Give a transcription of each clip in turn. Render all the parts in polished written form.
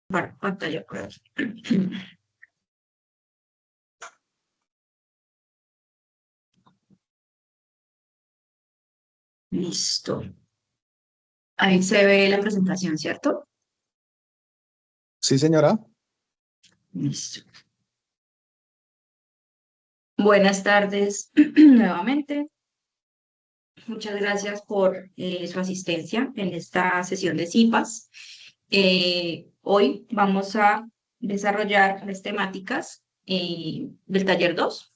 Pantalla por ahí. Listo. Ahí se ve la presentación, ¿cierto? Sí, señora. Listo. Buenas tardes nuevamente. Muchas gracias por su asistencia en esta sesión de CIPAS. Hoy vamos a desarrollar las temáticas del taller 2,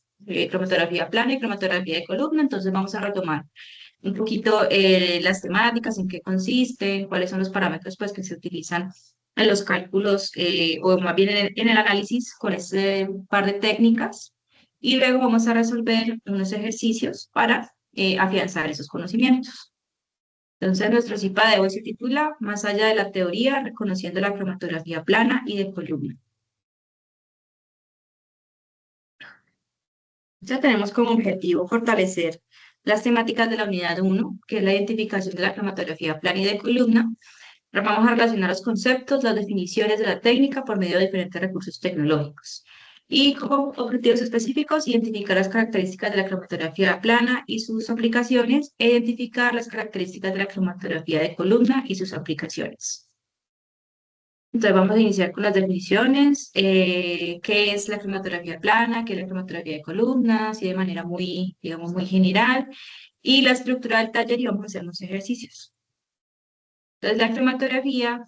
cromatografía plana y cromatografía de columna. Entonces vamos a retomar un poquito las temáticas, en qué consisten, cuáles son los parámetros pues, que se utilizan en los cálculos o más bien en el análisis con este par de técnicas. Y luego vamos a resolver unos ejercicios para afianzar esos conocimientos. Entonces, nuestro CIPA de hoy se titula Más allá de la teoría, reconociendo la cromatografía plana y de columna. Ya tenemos como objetivo fortalecer las temáticas de la unidad 1, que es la identificación de la cromatografía plana y de columna. Vamos a relacionar los conceptos, las definiciones de la técnica por medio de diferentes recursos tecnológicos. Y como objetivos específicos, identificar las características de la cromatografía plana y sus aplicaciones, e identificar las características de la cromatografía de columna y sus aplicaciones. Entonces vamos a iniciar con las definiciones, qué es la cromatografía plana, qué es la cromatografía de columna, así de manera muy, digamos, muy general, y la estructura del taller y vamos a hacer unos ejercicios. Entonces, la cromatografía,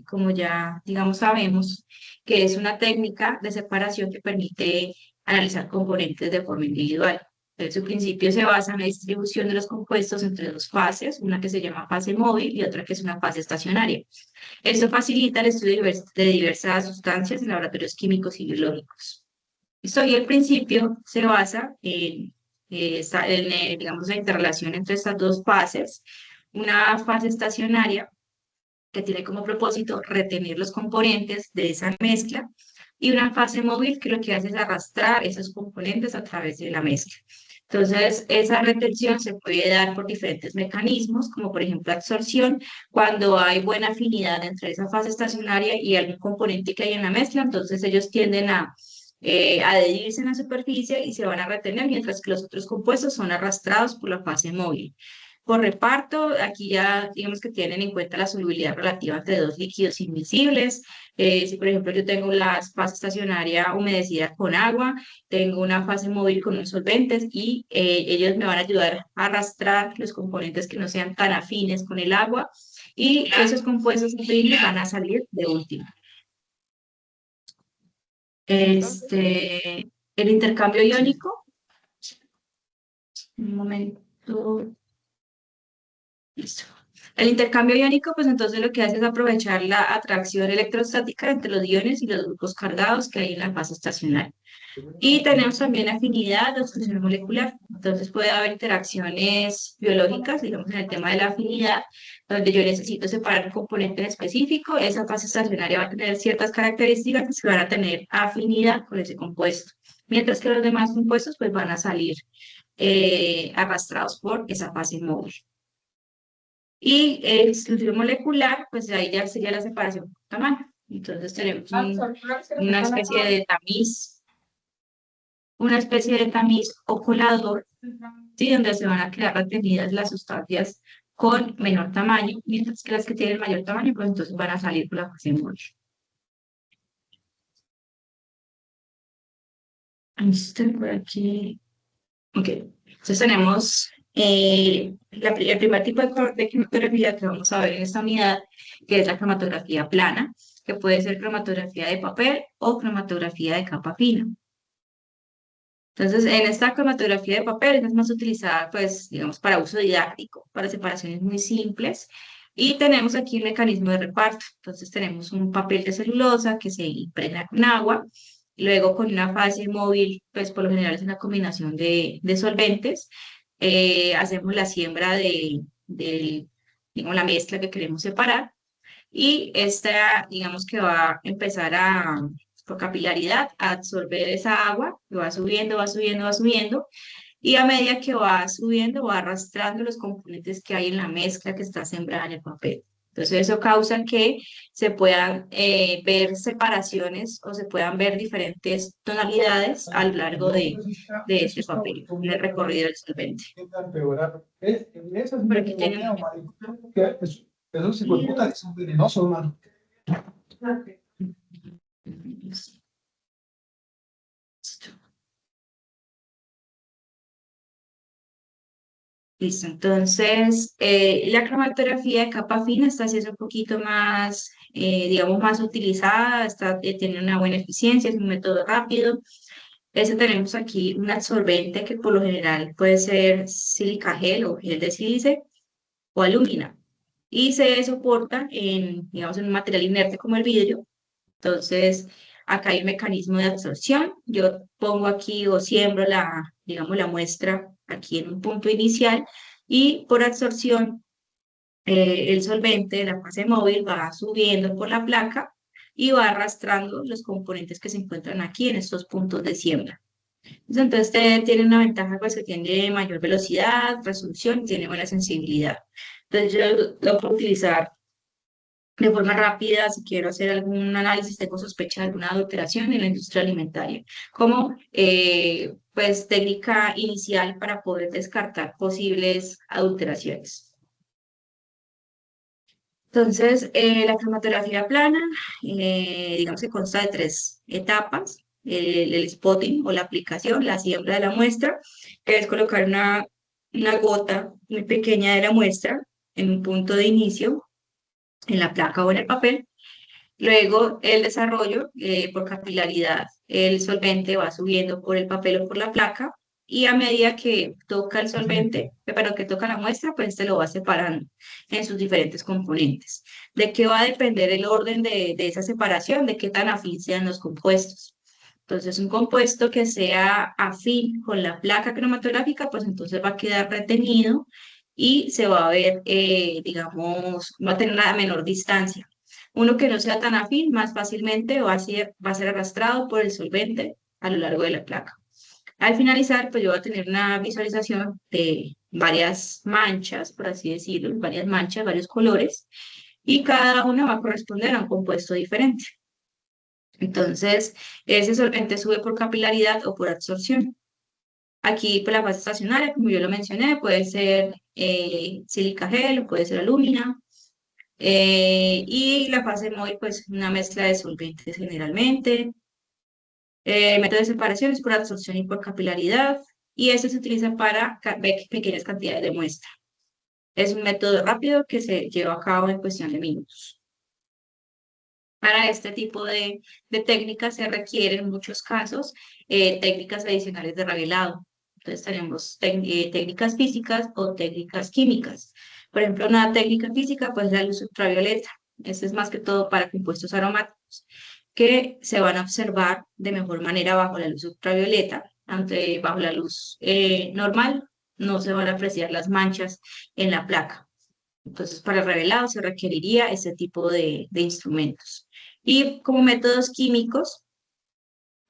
como ya, digamos, sabemos, que es una técnica de separación que permite analizar componentes de forma individual. Entonces, su principio se basa en la distribución de los compuestos entre dos fases, una que se llama fase móvil y otra que es una fase estacionaria. Esto facilita el estudio de diversas sustancias en laboratorios químicos y biológicos. Esto y el principio se basa en, digamos, la interrelación entre estas dos fases. Una fase estacionaria que tiene como propósito retener los componentes de esa mezcla y una fase móvil que lo que hace es arrastrar esos componentes a través de la mezcla. Entonces, esa retención se puede dar por diferentes mecanismos, como por ejemplo absorción, cuando hay buena afinidad entre esa fase estacionaria y algún componente que hay en la mezcla, entonces ellos tienden a adherirse en la superficie y se van a retener, mientras que los otros compuestos son arrastrados por la fase móvil. Por reparto, aquí ya digamos que tienen en cuenta la solubilidad relativa entre dos líquidos invisibles. Si por ejemplo yo tengo la fase estacionaria humedecida con agua, tengo una fase móvil con unos solventes y ellos me van a ayudar a arrastrar los componentes que no sean tan afines con el agua y esos compuestos afines van a salir de último. El intercambio iónico, un momento. Listo. El intercambio iónico, pues entonces lo que hace es aprovechar la atracción electrostática entre los iones y los grupos cargados que hay en la fase estacionaria. Y tenemos también afinidad de exclusión molecular. Entonces puede haber interacciones biológicas, digamos en el tema de la afinidad, donde yo necesito separar un componente en específico. Esa fase estacionaria va a tener ciertas características que van a tener afinidad con ese compuesto. Mientras que los demás compuestos pues van a salir arrastrados por esa fase móvil. Y el exclusión molecular, pues ahí ya sería la separación por tamaño. Entonces tenemos una especie de tamiz o colador, ¿sí? Donde se van a quedar retenidas las sustancias con menor tamaño, mientras que las que tienen mayor tamaño, pues entonces van a salir por la fase móvil. Por aquí. Ok, entonces tenemos el primer tipo de cromatografía que vamos a ver en esta unidad, que es la cromatografía plana, que puede ser cromatografía de papel o cromatografía de capa fina. Entonces, en esta cromatografía de papel es más utilizada, pues, digamos, para uso didáctico, para separaciones muy simples. Y tenemos aquí un mecanismo de reparto. Entonces, tenemos un papel de celulosa que se impregna con agua. Luego, con una fase móvil, pues, por lo general es una combinación de solventes. Hacemos la siembra digamos, la mezcla que queremos separar. Y esta, digamos que va a empezar por capilaridad, a absorber esa agua, que va subiendo, va subiendo, va subiendo, y a medida que va subiendo, va arrastrando los componentes que hay en la mezcla que está sembrada en el papel. Entonces eso causa que se puedan ver separaciones o se puedan ver diferentes tonalidades a lo largo de este papel, en el recorrido del solvente. Por aquí tenemos. Esos hijueputas son venenosos, man. Listo, entonces la cromatografía de capa fina está siendo un poquito más, digamos, más utilizada, tiene una buena eficiencia, es un método rápido. Tenemos aquí un absorbente que por lo general puede ser sílica gel o gel de sílice o alúmina y se soporta en, digamos, en un material inerte como el vidrio. Entonces, acá hay un mecanismo de absorción. Yo pongo aquí o siembro digamos, la muestra aquí en un punto inicial y por absorción el solvente de la fase móvil va subiendo por la placa y va arrastrando los componentes que se encuentran aquí en estos puntos de siembra. Entonces, tiene una ventaja, pues que tiene mayor velocidad, resolución y tiene buena sensibilidad. Entonces, yo lo puedo utilizar de forma rápida si quiero hacer algún análisis, tengo sospecha de alguna adulteración en la industria alimentaria, como pues técnica inicial para poder descartar posibles adulteraciones. Entonces, la cromatografía plana, digamos que consta de 3 etapas. El spotting o la aplicación, la siembra de la muestra, que es colocar una gota muy pequeña de la muestra en un punto de inicio, en la placa o en el papel. Luego, el desarrollo por capilaridad, el solvente va subiendo por el papel o por la placa y a medida que toca el solvente, pero que toca la muestra, pues lo va separando en sus diferentes componentes. ¿De qué va a depender el orden de esa separación? De qué tan afín sean los compuestos. Entonces, un compuesto que sea afín con la placa cromatográfica, pues entonces va a quedar retenido y se va a ver, digamos, va a tener una menor distancia. Uno que no sea tan afín, más fácilmente va a ser arrastrado por el solvente a lo largo de la placa. Al finalizar, pues yo voy a tener una visualización de varias manchas, por así decirlo, varias manchas, varios colores, y cada una va a corresponder a un compuesto diferente. Entonces, ese solvente sube por capilaridad o por absorción. Aquí, pues la fase estacionaria, como yo lo mencioné, puede ser sílica gel, puede ser alúmina, y la fase móvil, pues una mezcla de solventes generalmente. El método de separación es por absorción y por capilaridad, y eso se utiliza para ver pequeñas cantidades de muestra. Es un método rápido que se lleva a cabo en cuestión de minutos. Para este tipo de técnicas se requieren en muchos casos técnicas adicionales de revelado. Entonces tenemos técnicas físicas o técnicas químicas. Por ejemplo, una técnica física pues la luz ultravioleta. Este es más que todo para compuestos aromáticos que se van a observar de mejor manera bajo la luz ultravioleta, aunque bajo la luz normal no se van a apreciar las manchas en la placa. Entonces, para el revelado se requeriría ese tipo de instrumentos. Y como métodos químicos,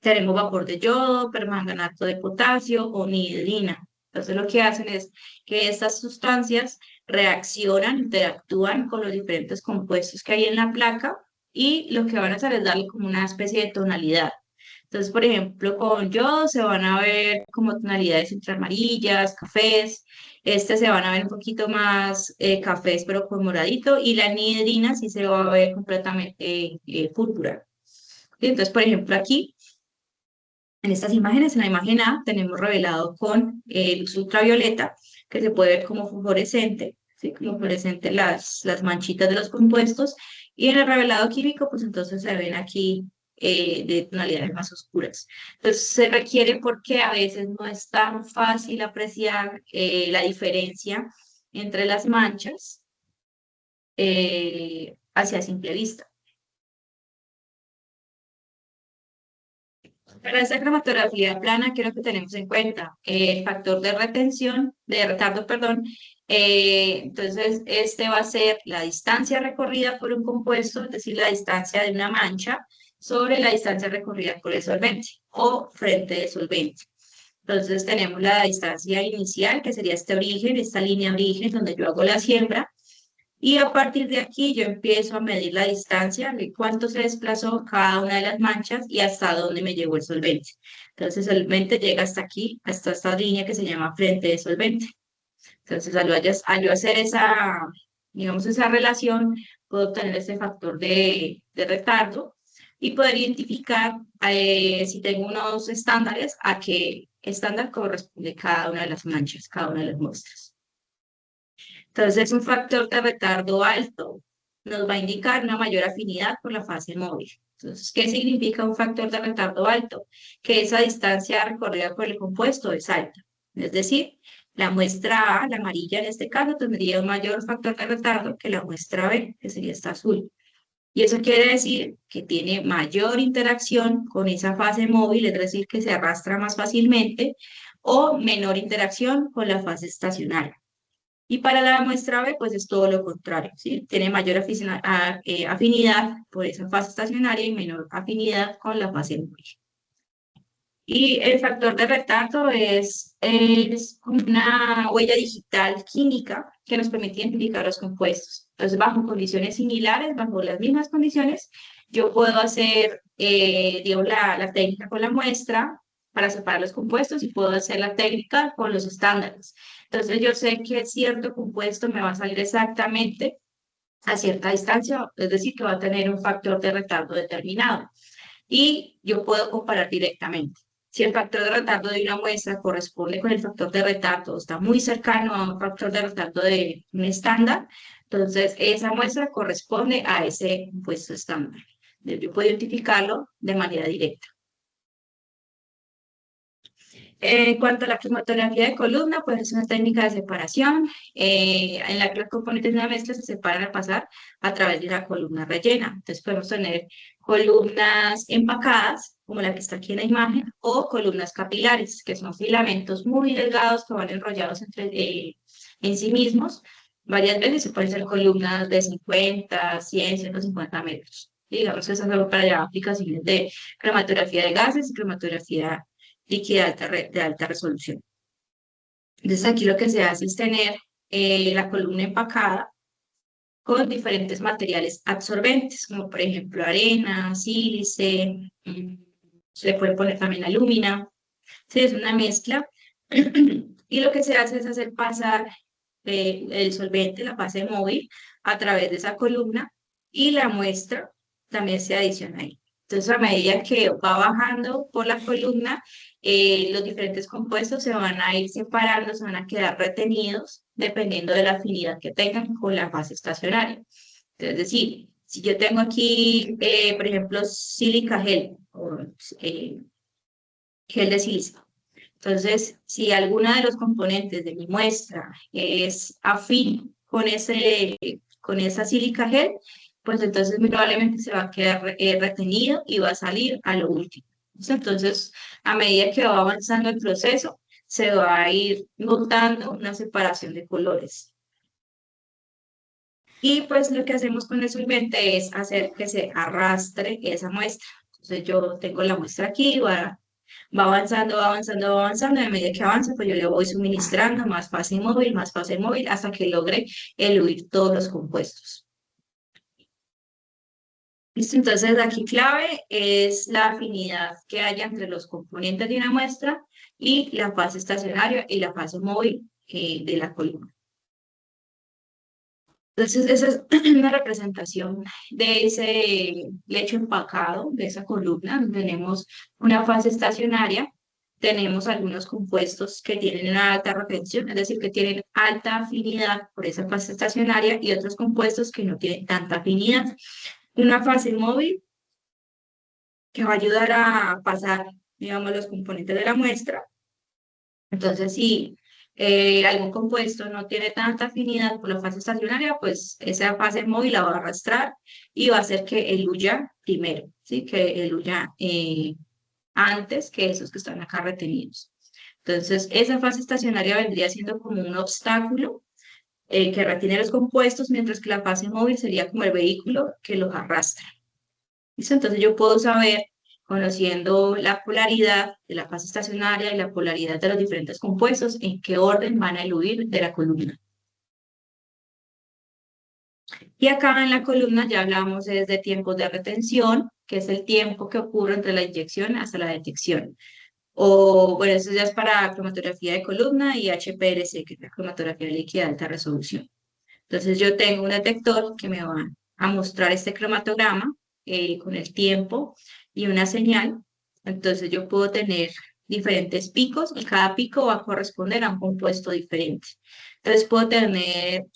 tenemos vapor de yodo, permanganato de potasio o nidrina. Entonces, lo que hacen es que estas sustancias reaccionan, interactúan con los diferentes compuestos que hay en la placa y lo que van a hacer es darle como una especie de tonalidad. Entonces, por ejemplo, con yodo se van a ver como tonalidades entre amarillas, cafés. Se van a ver un poquito más cafés, pero con moradito. Y la anhidrina sí se va a ver completamente púrpura. Y entonces, por ejemplo, aquí, en estas imágenes, en la imagen A, tenemos revelado con luz ultravioleta, que se puede ver como fluorescente, ¿sí? Como fluorescente las manchitas de los compuestos. Y en el revelado químico, pues entonces se ven aquí de tonalidades más oscuras. Entonces se requiere porque a veces no es tan fácil apreciar la diferencia entre las manchas hacia simple vista. Para esta cromatografía plana, ¿qué es lo que tenemos en cuenta? El factor de retención, de retardo, perdón. Entonces, este va a ser la distancia recorrida por un compuesto, es decir, la distancia de una mancha sobre la distancia recorrida por el solvente o frente del solvente. Entonces, tenemos la distancia inicial, que sería este origen, esta línea origen, donde yo hago la siembra, Y a partir de aquí yo empiezo a medir la distancia de cuánto se desplazó cada una de las manchas y hasta dónde me llegó el solvente. Entonces el solvente llega hasta aquí, hasta esta línea que se llama frente de solvente. Entonces al yo hacer esa, digamos, esa relación, puedo obtener ese factor de retardo y poder identificar si tengo unos estándares, a qué estándar corresponde cada una de las manchas, cada una de las muestras. Entonces, un factor de retardo alto nos va a indicar una mayor afinidad por la fase móvil. Entonces, ¿qué significa un factor de retardo alto? Que esa distancia recorrida por el compuesto es alta. Es decir, la muestra A, la amarilla en este caso, tendría un mayor factor de retardo que la muestra B, que sería esta azul. Y eso quiere decir que tiene mayor interacción con esa fase móvil, es decir, que se arrastra más fácilmente, o menor interacción con la fase estacionaria. Y para la muestra B, pues es todo lo contrario, ¿sí? Tiene mayor afinidad por esa fase estacionaria y menor afinidad con la fase móvil. Y el factor de retardo es como una huella digital química que nos permite identificar los compuestos. Entonces, bajo condiciones similares, bajo las mismas condiciones, yo puedo hacer, digamos, la técnica con la muestra para separar los compuestos y puedo hacer la técnica con los estándares. Entonces, yo sé que cierto compuesto me va a salir exactamente a cierta distancia, es decir, que va a tener un factor de retardo determinado y yo puedo comparar directamente. Si el factor de retardo de una muestra corresponde con el factor de retardo, está muy cercano a un factor de retardo de un estándar, entonces esa muestra corresponde a ese compuesto estándar. Yo puedo identificarlo de manera directa. En cuanto a la cromatografía de columna, pues es una técnica de separación en la que los componentes de una mezcla se separan al pasar a través de una columna rellena. Entonces podemos tener columnas empacadas, como la que está aquí en la imagen, o columnas capilares, que son filamentos muy delgados que van enrollados en sí mismos. Varias veces se pueden ser columnas de 50, 100, 150 metros. Digamos que eso es algo para ya aplicaciones de cromatografía de gases y cromatografía líquida de alta resolución. Entonces aquí lo que se hace es tener la columna empacada con diferentes materiales absorbentes, como por ejemplo arena, sílice, se le puede poner también alúmina, sí, es una mezcla. Y lo que se hace es hacer pasar el solvente, la fase móvil, a través de esa columna y la muestra también se adiciona ahí. Entonces, a medida que va bajando por la columna, los diferentes compuestos se van a ir separando, se van a quedar retenidos dependiendo de la afinidad que tengan con la fase estacionaria. Entonces, es decir, si yo tengo aquí, por ejemplo, sílica gel o eh, gel de silicio. Entonces, si alguna de los componentes de mi muestra es afín con esa sílica gel, pues entonces muy probablemente se va a quedar retenido y va a salir a lo último. Entonces, a medida que va avanzando el proceso, se va a ir notando una separación de colores. Y pues lo que hacemos con el solvente es hacer que se arrastre esa muestra. Entonces yo tengo la muestra aquí, va avanzando, va avanzando, va avanzando, y a medida que avanza, pues yo le voy suministrando más fácil móvil, hasta que logre eludir todos los compuestos. ¿Listo? Entonces, aquí clave es la afinidad que haya entre los componentes de una muestra y la fase estacionaria y la fase móvil de la columna. Entonces, esa es una representación de ese lecho empacado, de esa columna, donde tenemos una fase estacionaria, tenemos algunos compuestos que tienen una alta retención, es decir, que tienen alta afinidad por esa fase estacionaria y otros compuestos que no tienen tanta afinidad. Una fase móvil que va a ayudar a pasar, digamos, los componentes de la muestra. Entonces, si algún compuesto no tiene tanta afinidad por la fase estacionaria, pues esa fase móvil la va a arrastrar y va a hacer que eluya primero, ¿sí? Que eluya antes que esos que están acá retenidos. Entonces, esa fase estacionaria vendría siendo como un obstáculo que retiene los compuestos, mientras que la fase móvil sería como el vehículo que los arrastra. ¿Listo? Entonces yo puedo saber, conociendo la polaridad de la fase estacionaria y la polaridad de los diferentes compuestos, en qué orden van a eludir de la columna. Y acá en la columna ya hablamos de tiempos de retención, que es el tiempo que ocurre entre la inyección hasta la detección. O, bueno, eso ya es para cromatografía de columna y HPLC, que es la cromatografía líquida de alta resolución. Entonces yo tengo un detector que me va a mostrar este cromatograma con el tiempo y una señal. Entonces yo puedo tener diferentes picos y cada pico va a corresponder a un compuesto diferente. Entonces puedo tener,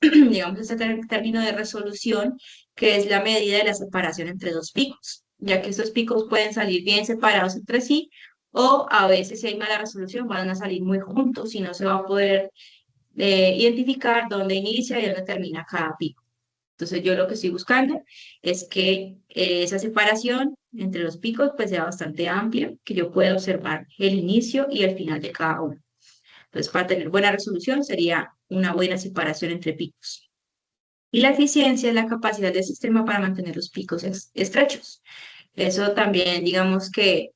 digamos, este término de resolución, que es la medida de la separación entre dos picos, ya que estos picos pueden salir bien separados entre sí o a veces si hay mala resolución van a salir muy juntos y no se va a poder identificar dónde inicia y dónde termina cada pico. Entonces yo lo que estoy buscando es que esa separación entre los picos pues sea bastante amplia, que yo pueda observar el inicio y el final de cada uno. Entonces para tener buena resolución sería una buena separación entre picos. Y la eficiencia es la capacidad del sistema para mantener los picos estrechos. Eso también, digamos que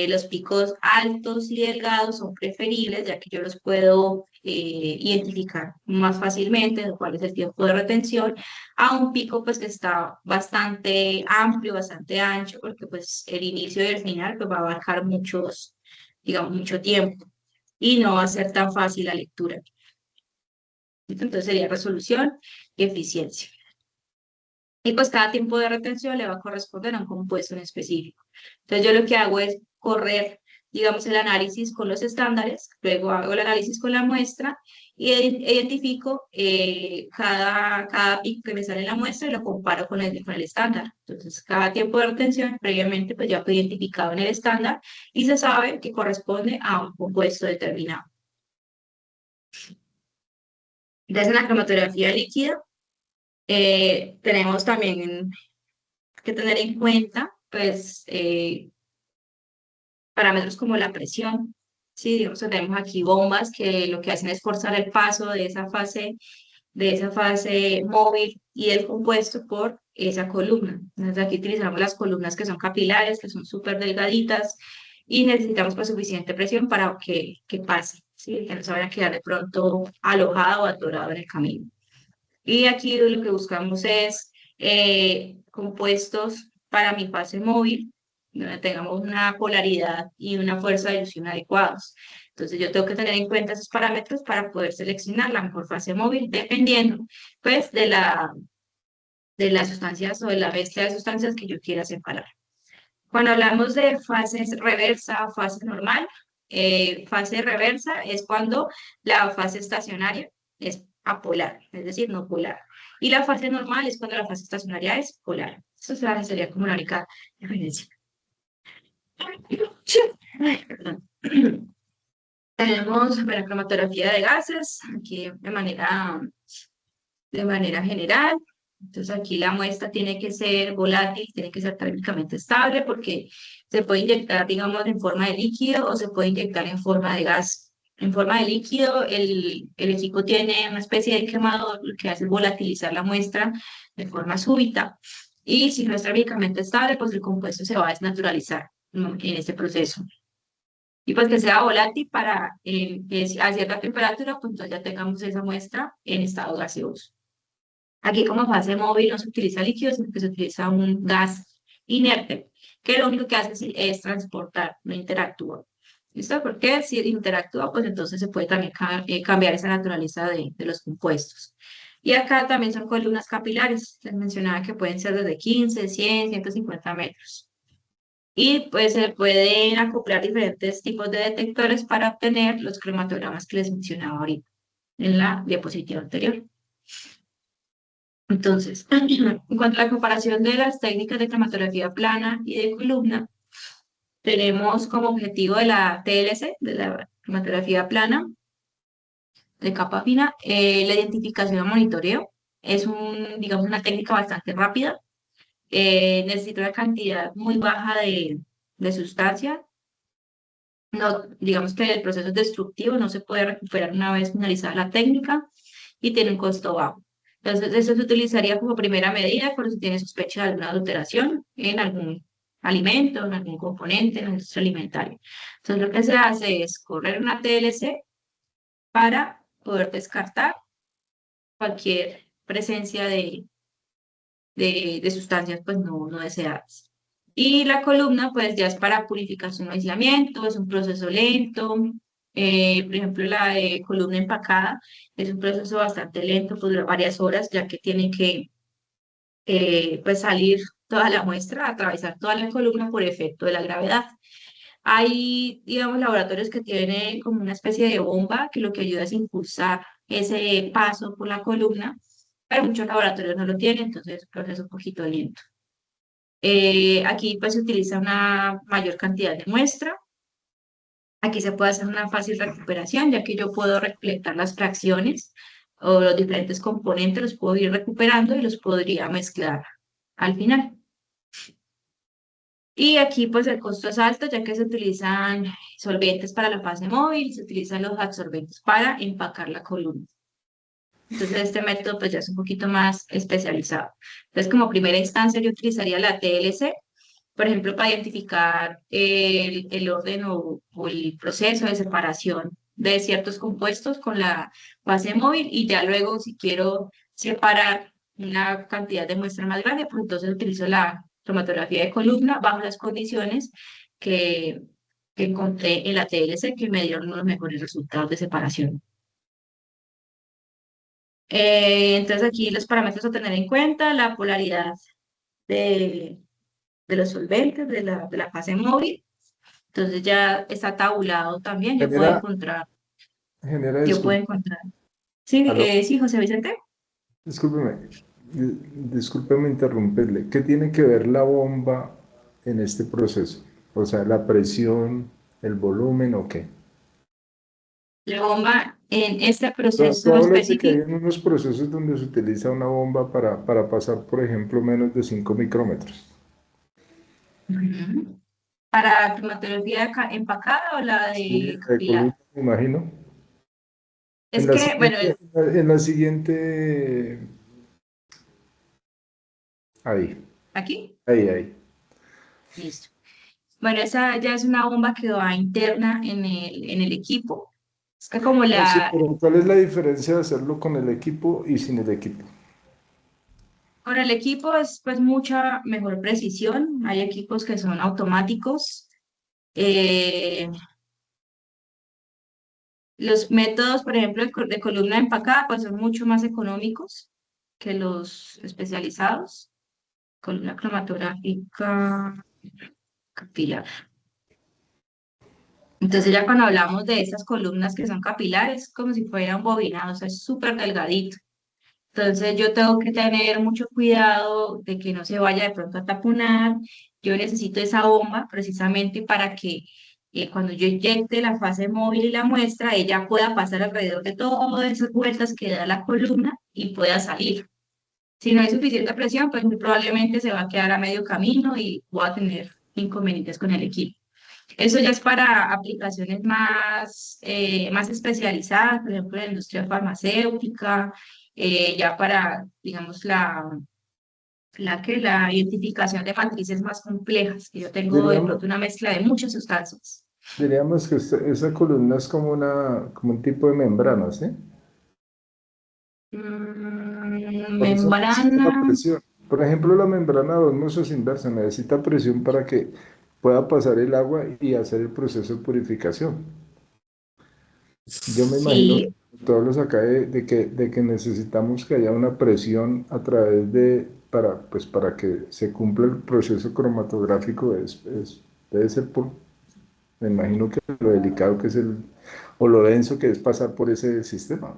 los picos altos y delgados son preferibles, ya que yo los puedo identificar más fácilmente, cuál es el tiempo de retención, a un pico pues que está bastante amplio, bastante ancho, porque pues el inicio y el final pues va a abarcar muchos, digamos, mucho tiempo y no va a ser tan fácil la lectura. Entonces sería resolución y eficiencia. Y pues cada tiempo de retención le va a corresponder a un compuesto en específico. Entonces yo lo que hago es correr, digamos, el análisis con los estándares, luego hago el análisis con la muestra y identifico cada pico que me sale en la muestra y lo comparo con el estándar. Entonces cada tiempo de retención previamente pues ya fue identificado en el estándar y se sabe que corresponde a un compuesto determinado. Entonces en la cromatografía líquida tenemos también que tener en cuenta, pues, parámetros como la presión. Sí, digamos, tenemos aquí bombas que lo que hacen es forzar el paso de esa fase móvil y el compuesto por esa columna. Entonces aquí utilizamos las columnas que son capilares, que son súper delgaditas y necesitamos pues suficiente presión para que pase, ¿sí? Que no se vaya a quedar de pronto alojado o atorado en el camino. Y aquí lo que buscamos es compuestos para mi fase móvil, donde tengamos una polaridad y una fuerza de ilusión adecuados. Entonces yo tengo que tener en cuenta esos parámetros para poder seleccionar la mejor fase móvil, dependiendo pues de las sustancias o de la mezcla de sustancias que yo quiera separar. Cuando hablamos de fases reversa, fase normal, fase reversa es cuando la fase estacionaria es apolar, es decir, no polar. Y la fase normal es cuando la fase estacionaria es polar. Eso sería como la única diferencia. Ay, perdón. Tenemos la cromatografía de gases, aquí de manera general. Entonces aquí la muestra tiene que ser volátil, tiene que ser térmicamente estable porque se puede inyectar, digamos, en forma de líquido o se puede inyectar en forma de gas. En forma de líquido, el equipo tiene una especie de quemador que hace volatilizar la muestra de forma súbita. Y si no es térmicamente estable, pues el compuesto se va a desnaturalizar, ¿no?, en este proceso. Y pues que sea volátil para que a cierta temperatura, pues entonces ya tengamos esa muestra en estado gaseoso. Aquí como fase móvil no se utiliza líquido, sino que se utiliza un gas inerte, que lo único que hace es transportar, no interactúa. ¿Listo? Porque si interactúa, pues entonces se puede también cambiar esa naturaleza de los compuestos. Y acá también son columnas capilares, les mencionaba que pueden ser desde 15, 100, 150 metros. Y pues se pueden acoplar diferentes tipos de detectores para obtener los cromatogramas que les mencionaba ahorita en la diapositiva anterior. Entonces, en cuanto a la comparación de las técnicas de cromatografía plana y de columna, tenemos como objetivo de la TLC, de la cromatografía plana, de capa fina, la identificación y monitoreo. Es digamos, una técnica bastante rápida. Necesita una cantidad muy baja de sustancia. No, digamos que el proceso es destructivo, no se puede recuperar una vez finalizada la técnica y tiene un costo bajo. Entonces, eso se utilizaría como primera medida cuando se tiene sospecha de alguna adulteración en algún alimento, en algún componente en el industria alimentaria. Entonces, lo que se hace es correr una TLC para poder descartar cualquier presencia de sustancias pues no deseadas. Y la columna pues ya es para purificación o aislamiento, es un proceso lento. Por ejemplo, la de columna empacada es un proceso bastante lento, pues dura varias horas, ya que tiene que pues salir toda la muestra, atravesar toda la columna por efecto de la gravedad. Hay, digamos, laboratorios que tienen como una especie de bomba que lo que ayuda es impulsar ese paso por la columna, pero muchos laboratorios no lo tienen, entonces es un proceso un poquito lento. Aquí pues se utiliza una mayor cantidad de muestra. Aquí se puede hacer una fácil recuperación, ya que yo puedo recolectar las fracciones o los diferentes componentes, los puedo ir recuperando y los podría mezclar al final. Y aquí pues el costo es alto, ya que se utilizan solventes para la fase móvil, se utilizan los absorbentes para empacar la columna. Entonces este método pues ya es un poquito más especializado. Entonces como primera instancia yo utilizaría la TLC, por ejemplo, para identificar el orden o el proceso de separación de ciertos compuestos con la fase móvil y ya luego si quiero separar una cantidad de muestra más grande, pues entonces utilizo la cromatografía de columna bajo las condiciones que, que encontré en la TLC que me dieron los mejores resultados de separación. Entonces aquí los parámetros a tener en cuenta, la polaridad de, de los solventes de la fase móvil. Entonces ya está tabulado también, Genera, yo puedo disculpe, encontrar. Sí, aló, sí, José Vicente. discúlpeme, discúlpeme interrumpirle. ¿Qué tiene que ver la bomba en este proceso? O sea, la presión, el volumen o qué. La bomba en este Tú proceso hablas de que hay específico, unos procesos donde se utiliza una bomba para pasar, por ejemplo, menos de 5 micrómetros. ujú, para cromatografía empacada o la Sí, de de capilar. columna, me imagino. En Es la que, bueno, siguiente, ahí, aquí, ahí. listo. Bueno, esa ya es una bomba que va interna en el equipo. Es que como No, sí, la, pero ¿cuál es la diferencia de hacerlo con el equipo y sin el equipo? con el equipo es pues mucha mejor precisión. Hay equipos que son automáticos. Eh, Los métodos, por ejemplo, de columna empacada, pues son mucho más económicos que los especializados. Columna cromatográfica capilar. Entonces ya cuando hablamos de estas columnas que son capilares, como si fueran bobinados, o sea, es súper delgadito. Entonces yo tengo que tener mucho cuidado de que no se vaya de pronto a taponar. Yo necesito esa bomba precisamente para que cuando yo inyecte la fase móvil y la muestra, ella pueda pasar alrededor de todas esas vueltas que da la columna y pueda salir. Si no hay suficiente presión, pues muy probablemente se va a quedar a medio camino y voy a tener inconvenientes con el equipo. Eso ya es para aplicaciones más especializadas, por ejemplo, en la industria farmacéutica, ya para, digamos, la identificación de matrices más complejas, que yo tengo de Diríamos, pronto una mezcla de muchas sustancias. diríamos que esa columna es como como un tipo de membrana, ¿sí? Por eso necesita Membrana, la presión. Por ejemplo, la membrana de osmosis es inversa, necesita presión para que pueda pasar el agua y hacer el proceso de purificación. Yo me imagino, sí. tú hablas acá de que necesitamos que haya una presión a través pues para que se cumpla el proceso cromatográfico, debe ser me imagino que lo delicado que es o lo denso que es pasar por ese sistema.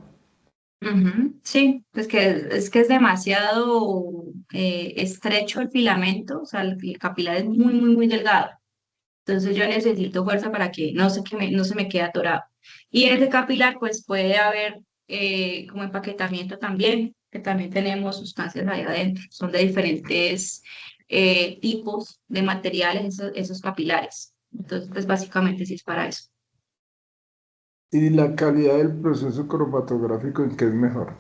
Ujú, sí, es que es demasiado estrecho el filamento, o sea, el capilar es muy delgado. Entonces yo necesito fuerza para que no se me quede atorado. Y en ese capilar pues puede haber como empaquetamiento también, que también tenemos sustancias ahí adentro. Son de diferentes tipos de materiales esos capilares. Entonces pues básicamente sí es para eso. Y la calidad del proceso cromatográfico, ¿en qué es mejor?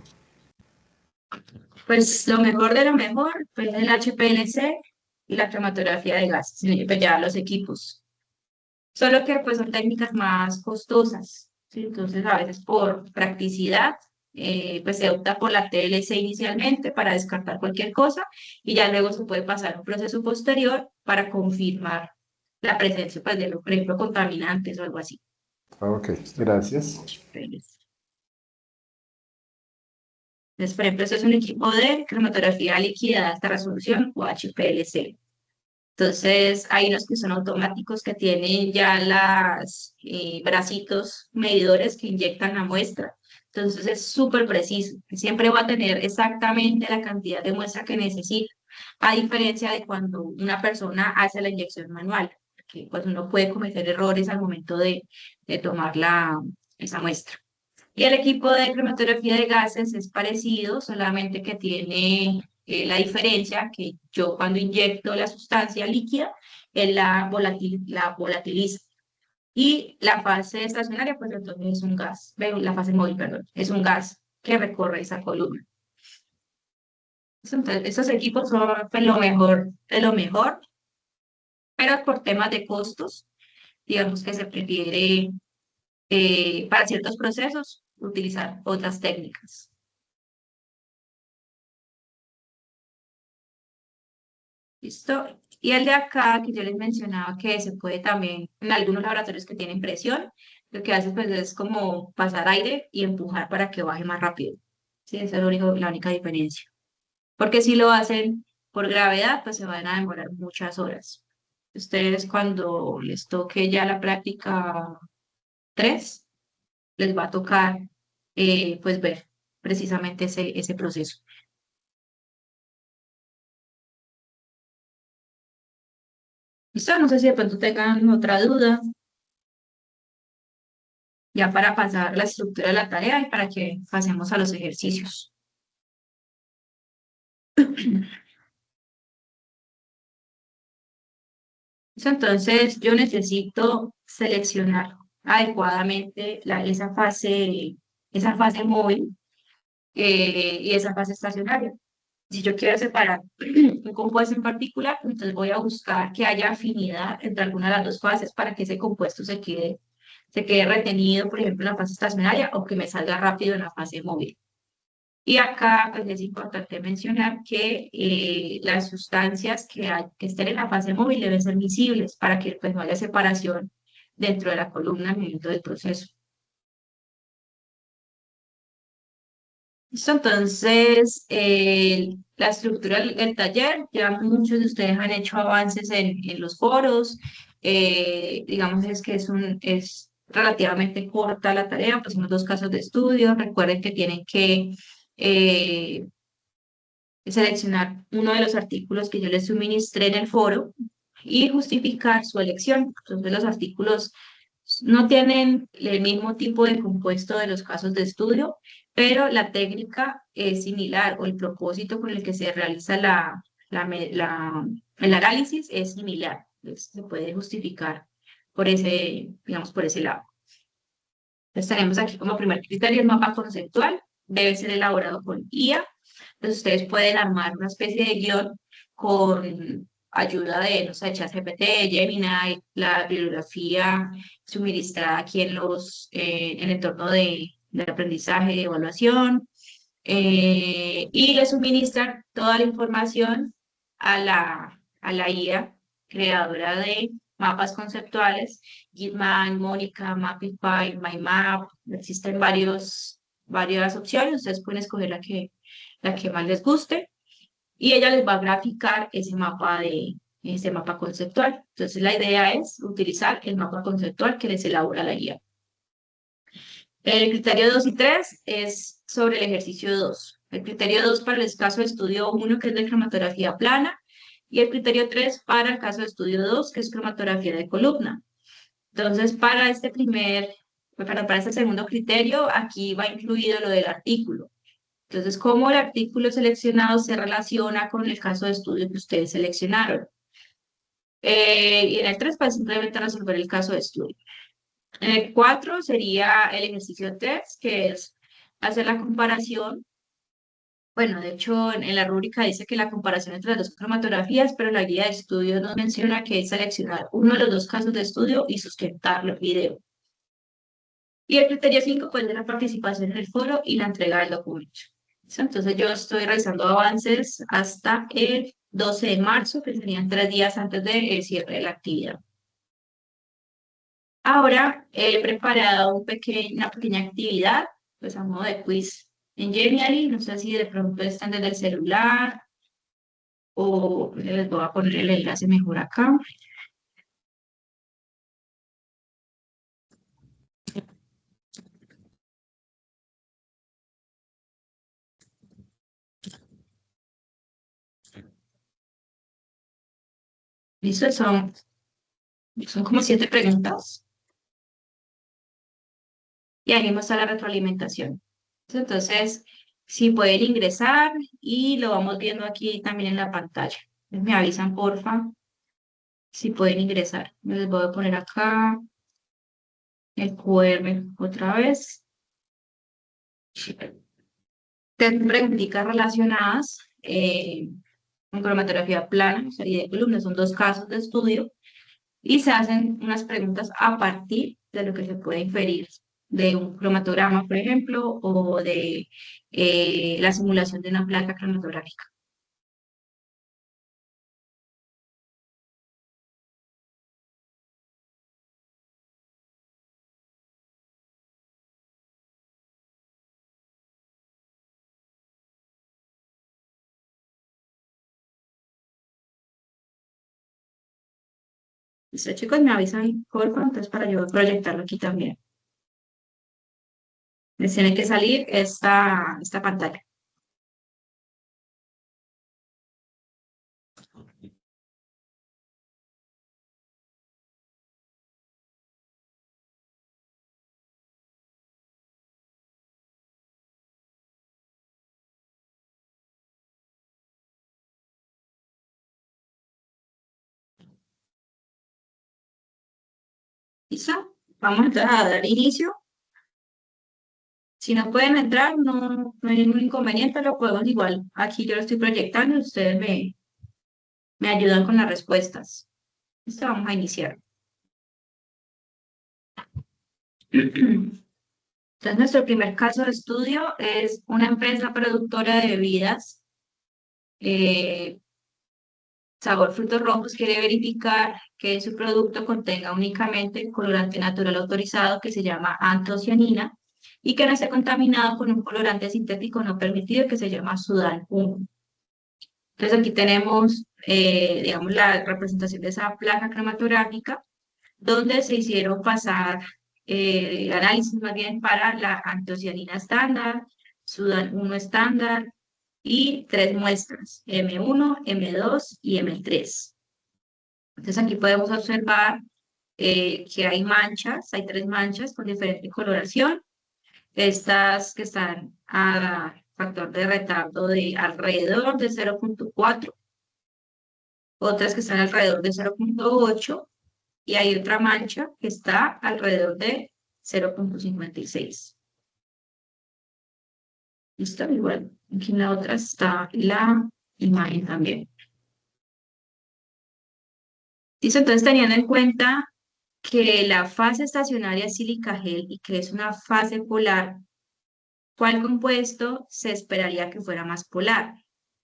Pues lo mejor de lo mejor pues el HPLC y la cromatografía de gases, y pues ya los equipos. Solo que pues son técnicas más costosas, ¿sí? Entonces a veces por practicidad pues se opta por la TLC inicialmente para descartar cualquier cosa y ya luego se puede pasar a un proceso posterior para confirmar la presencia, pues, de, por ejemplo, contaminantes o algo así. Ok, gracias. Entonces, por ejemplo, eso es un equipo de cromatografía líquida de alta resolución o HPLC. Entonces, hay unos que son automáticos que tienen ya las bracitos medidores que inyectan la muestra. Entonces, es súper preciso. Siempre va a tener exactamente la cantidad de muestra que necesita, a diferencia de cuando una persona hace la inyección manual, que pues uno puede cometer errores al momento de tomar esa muestra. Y el equipo de cromatografía de gases es parecido, solamente que tiene la diferencia que yo cuando inyecto la sustancia líquida, él la volatiliza. Y la fase estacionaria, pues entonces es un gas, la fase móvil, perdón, es un gas que recorre esa columna. Entonces, esos equipos son pues, lo mejor de lo mejor, pero por temas de costos, digamos que se prefiere para ciertos procesos utilizar otras técnicas. ¿Listo? Y el de acá, que yo les mencionaba que se puede también, en algunos laboratorios que tienen presión, lo que hace pues es como pasar aire y empujar para que baje más rápido. Sí, esa es la única diferencia. Porque si lo hacen por gravedad, pues se van a demorar muchas horas. Ustedes cuando les toque ya la práctica 3 les va a tocar pues ver precisamente ese proceso. ¿Listo? No sé si de pronto tengan otra duda. Ya para pasar la estructura de la tarea y para que pasemos a los ejercicios. Entonces, yo necesito seleccionar adecuadamente esa fase móvil y esa fase estacionaria. Si yo quiero separar un compuesto en particular, entonces voy a buscar que haya afinidad entre alguna de las dos fases para que ese compuesto se quede retenido, por ejemplo, en la fase estacionaria o que me salga rápido en la fase móvil. Y acá pues, es importante mencionar que las sustancias que estén en la fase móvil deben ser visibles para que pues, no haya separación dentro de la columna al momento del proceso. Listo, entonces, la estructura del taller, ya muchos de ustedes han hecho avances en los foros, digamos es que es relativamente corta la tarea, pues son 2 casos de estudio, recuerden que tienen que eh, seleccionar uno de los artículos que yo les suministré en el foro y justificar su elección. Entonces, los artículos no tienen el mismo tipo de compuesto de los casos de estudio, pero la técnica es similar o el propósito con el que se realiza el análisis es similar. Entonces, se puede justificar por digamos, por ese lado. Entonces, tenemos aquí como primer criterio el mapa conceptual. Debe ser elaborado con IA. Entonces, ustedes pueden armar una especie de guión con ayuda de, no sé, ChatGPT, Gemini, la bibliografía suministrada aquí en el entorno de aprendizaje y evaluación. Y le suministran toda la información a la IA, creadora de mapas conceptuales, Gitman, Mónica, Mapify, MyMap, existen varias opciones, ustedes pueden escoger la que más les guste y ella les va a graficar ese mapa conceptual. Entonces la idea es utilizar el mapa conceptual que les elabora la guía. El criterio 2 y 3 es sobre el ejercicio 2. El criterio 2 para el caso de estudio 1, que es de cromatografía plana, y el criterio 3 para el caso de estudio 2, que es cromatografía de columna. Entonces, para este segundo criterio, aquí va incluido lo del artículo. Entonces, cómo el artículo seleccionado se relaciona con el caso de estudio que ustedes seleccionaron. Y en el 3, para simplemente resolver el caso de estudio. En el 4 sería el ejercicio 3, que es hacer la comparación. Bueno, de hecho, en la rúbrica dice que la comparación entre las dos cromatografías, pero la guía de estudio nos menciona que es seleccionar uno de los 2 casos de estudio y sustentarlo en video. Y el criterio 5, pues, de la participación en el foro y la entrega del documento. ¿Listo? Entonces, yo estoy realizando avances hasta el 12 de marzo, que serían 3 días antes del cierre de la actividad. Ahora he preparado una pequeña actividad, pues a modo de quiz en Genially. No sé si de pronto están desde el celular o les voy a poner el enlace mejor acá. Listo, son como 7 preguntas y ahí mismo está la retroalimentación. Entonces, si pueden ingresar y lo vamos viendo aquí también en la pantalla. Entonces, me avisan, porfa, si pueden ingresar. Les voy a poner acá el QR otra vez. Tres preguntitas relacionadas con cromatografía plana y de columnas. Son 2 casos de estudio y se hacen unas preguntas a partir de lo que se puede inferir de un cromatograma, por ejemplo, o de la simulación de una placa cromatográfica. Listo, chicos, me avisan, por favor, entonces para yo proyectarlo aquí también. Les tiene que salir esta pantalla. ¿Listo? Vamos entonces a dar inicio. Si no pueden entrar, no hay ningún inconveniente, lo podemos igual. Aquí yo lo estoy proyectando y ustedes me ayudan con las respuestas. Listo, vamos a iniciar. Entonces, nuestro primer caso de estudio es una empresa productora de bebidas, sabor frutos rojos, quiere verificar que su producto contenga únicamente el colorante natural autorizado que se llama antocianina y que no esté contaminado con un colorante sintético no permitido que se llama Sudán 1. Entonces aquí tenemos, digamos, la representación de esa placa cromatográfica, donde se hicieron pasar análisis más bien para la antocianina estándar, Sudán 1 estándar y 3 muestras, M1, M2 y M3. Entonces aquí podemos observar que hay manchas, hay 3 manchas con diferente coloración. Estas que están a factor de retardo de alrededor de 0,4, otras que están alrededor de 0,8 y hay otra mancha que está alrededor de 0,56. ¿Listo? Igual, aquí en la otra está la imagen también. ¿Listo? Entonces, teniendo en cuenta que la fase estacionaria es sílica gel y que es una fase polar, ¿cuál compuesto se esperaría que fuera más polar?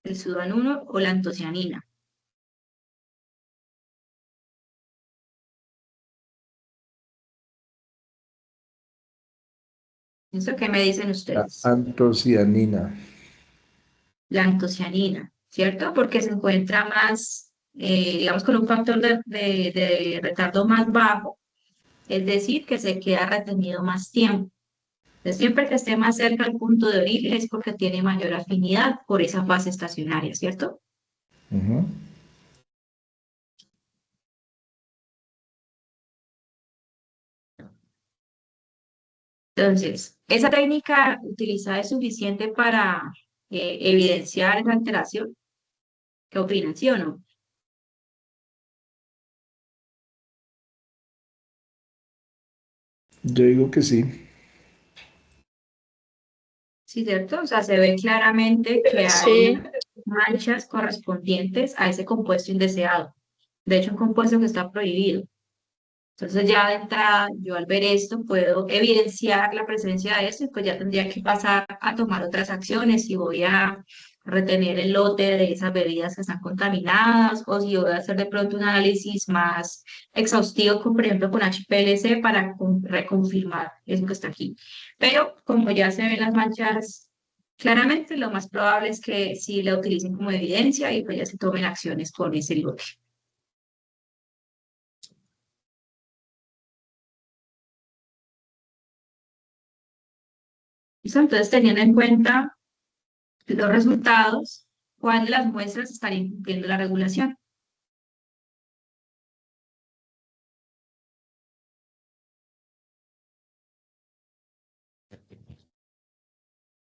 ¿El sudanuro o la antocianina? ¿Eso qué me dicen La ustedes? antocianina. La antocianina, ¿cierto? Porque se encuentra más, digamos, con un factor de retardo más bajo, es decir, que se queda retenido más tiempo. Entonces, siempre que esté más cerca al punto de origen es porque tiene mayor afinidad por esa fase estacionaria, ¿cierto? Ujú. Entonces, ¿esa técnica utilizada es suficiente para evidenciar esa alteración? ¿Qué opinan, sí o no? Yo digo que sí. Sí, ¿cierto? O sea, se ve claramente que hay Sí, manchas correspondientes a ese compuesto indeseado. De hecho, un compuesto que está prohibido. Entonces ya de entrada, yo al ver esto puedo evidenciar la presencia de esto y pues ya tendría que pasar a tomar otras acciones si voy a retener el lote de esas bebidas que están contaminadas o si voy a hacer de pronto un análisis más exhaustivo, como por ejemplo con HPLC para reconfirmar eso que está aquí. Pero como ya se ven las manchas claramente, lo más probable es que sí la utilicen como evidencia y pues ya se tomen acciones con ese lote. ¿Listo? Entonces, teniendo en cuenta los resultados, ¿cuál de las muestras estaría incumpliendo la regulación?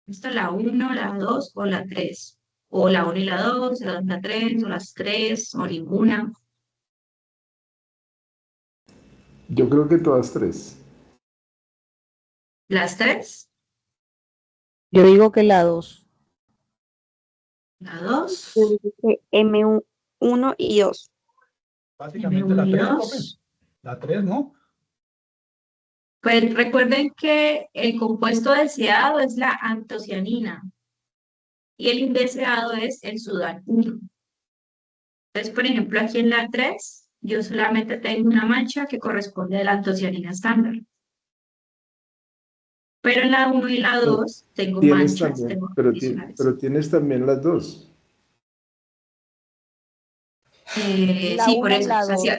¿Esta la uno, la 2 o la 3? O la uno y la 2, la 2 y la 3, o las 3, o ninguna. Yo creo que todas tres. Las 3, Yo digo que la 2. la 2, Yo digo que M1 y 2. Básicamente M1 la y 3, 2. profe. La 3, ¿no? Pues recuerden que el compuesto deseado es la antocianina y el indeseado es el sudal 1. Entonces, por ejemplo, aquí en la 3, yo solamente tengo una mancha que corresponde a la antocianina estándar. Pero en la 1 y la Pero 2 tengo tienes manchas, también, tengo adicionales. pero tienes también las dos. La Sí, por 1 y eso. la O sea, 2. sí,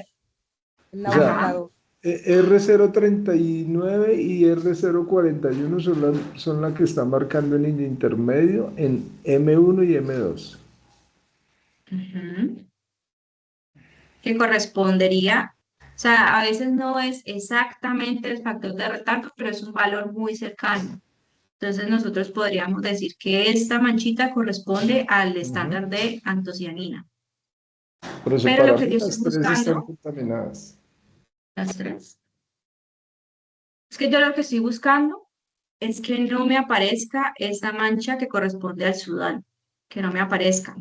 La O 1 y sea, la ajá. 2. R039 y R041 son la que está marcando en el intermedio en M1 y M2. Ujú. Que correspondería, o sea, a veces no es exactamente el factor de retardo, pero es un valor muy cercano. Entonces nosotros podríamos decir que esta manchita corresponde al Ujú. estándar de antocianina. Por eso Pero lo para que mí yo estoy las tres están buscando, contaminadas. las 3, es que yo lo que estoy buscando es que no me aparezca esta mancha que corresponde al sudán, que no me aparezca.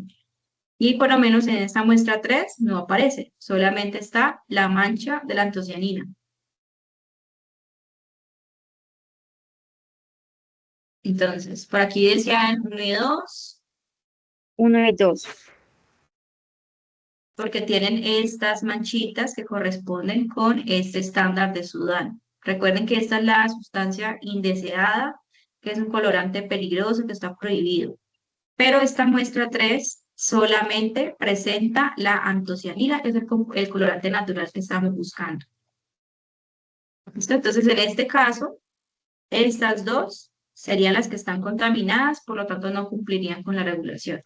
Y por lo menos en esta muestra 3 no aparece, solamente está la mancha de la antocianina. Entonces, por aquí decían 1 y 2, 1 y 2. porque tienen estas manchitas que corresponden con este estándar de Sudán. Recuerden que esta es la sustancia indeseada, que es un colorante peligroso que está prohibido. Pero esta muestra 3 solamente presenta la antocianina, que es el colorante natural que estamos buscando. ¿Listo? Entonces, en este caso, estas dos serían las que están contaminadas, por lo tanto no cumplirían con la regulación.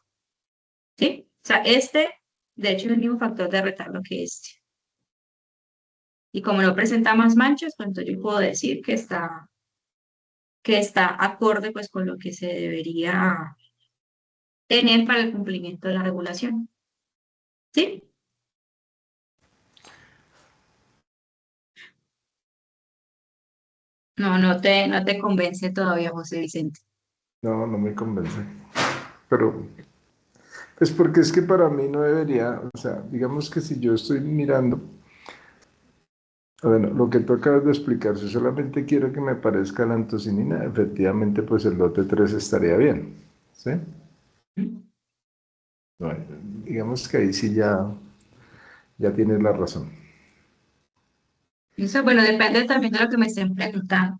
¿Sí? O sea, este, de hecho, es el mismo factor de retardo que este. Y como no presenta más manchas, pues entonces yo puedo decir que está acorde pues con lo que se debería tener para el cumplimiento de la regulación. ¿Sí? No, no te convence todavía, José Vicente. No, no me convence. Pero es porque es que para mí no debería, o sea, digamos que si yo estoy mirando, bueno, lo que tú acabas de explicar, si solamente quiero que me parezca la antocinina, efectivamente pues el lote 3 estaría bien, ¿sí? No, digamos que ahí sí ya tienes la razón. Eso, bueno, depende también de lo que me estén preguntando.